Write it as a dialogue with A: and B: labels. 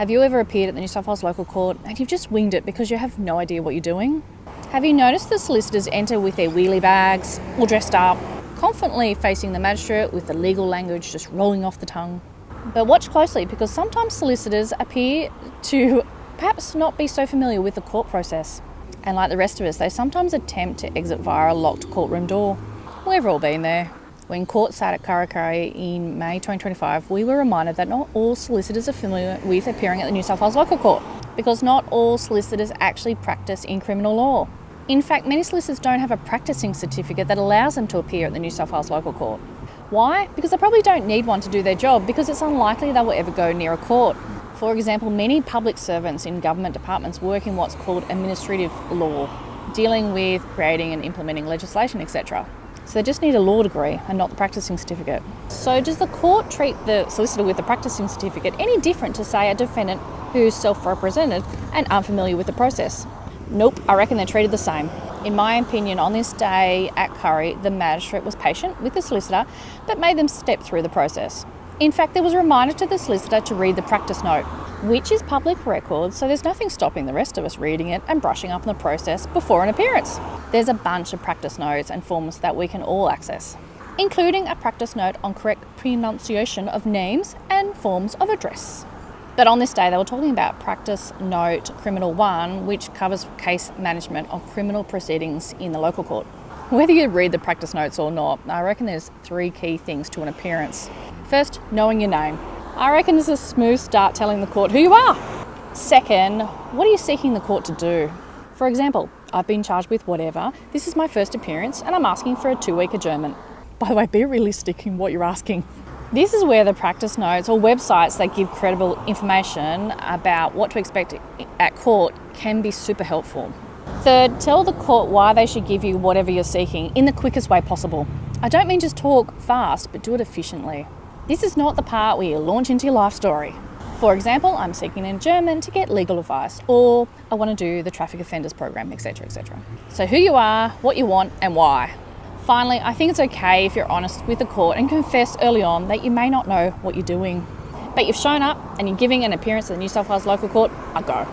A: Have you ever appeared at the New South Wales Local Court and you've just winged it because you have no idea what you're doing? Have you noticed the solicitors enter with their wheelie bags, all dressed up, confidently facing the magistrate with the legal language just rolling off the tongue? But watch closely, because sometimes solicitors appear to perhaps not be so familiar with the court process. And like the rest of us, they sometimes attempt to exit via a locked courtroom door. We've all been there. When court sat at Kurri Kurri in May 2025, we were reminded that not all solicitors are familiar with appearing at the New South Wales Local Court, because not all solicitors actually practice in criminal law. In fact, many solicitors don't have a practicing certificate that allows them to appear at the New South Wales Local Court. Why? Because they probably don't need one to do their job, because it's unlikely they will ever go near a court. For example, many public servants in government departments work in what's called administrative law, dealing with creating and implementing legislation, etc. So they just need a law degree and not the practicing certificate. So does the court treat the solicitor with the practicing certificate any different to, say, a defendant who's self-represented and unfamiliar with the process? Nope, I reckon they're treated the same. In my opinion, on this day at Kurri, the magistrate was patient with the solicitor but made them step through the process. In fact, there was a reminder to the solicitor to read the practice note, which is public record, so there's nothing stopping the rest of us reading it and brushing up on the process before an appearance. There's a bunch of practice notes and forms that we can all access, including a practice note on correct pronunciation of names and forms of address. But on this day, they were talking about Practice Note Criminal 1, which covers case management of criminal proceedings in the local court. Whether you read the practice notes or not, I reckon there's 3 key things to an appearance. First, knowing your name. I reckon it's a smooth start telling the court who you are. Second, what are you seeking the court to do? For example, I've been charged with whatever. This is my first appearance and I'm asking for a 2-week adjournment. By the way, be realistic in what you're asking. This is where the practice notes or websites that give credible information about what to expect at court can be super helpful. Third, tell the court why they should give you whatever you're seeking in the quickest way possible. I don't mean just talk fast, but do it efficiently. This is not the part where you launch into your life story. For example, I'm seeking an adjournment to get legal advice, or I want to do the traffic offenders program, etc., etc. So who you are, what you want, and why. Finally, I think it's okay if you're honest with the court and confess early on that you may not know what you're doing. But you've shown up and you're giving an appearance at the New South Wales Local Court, I go.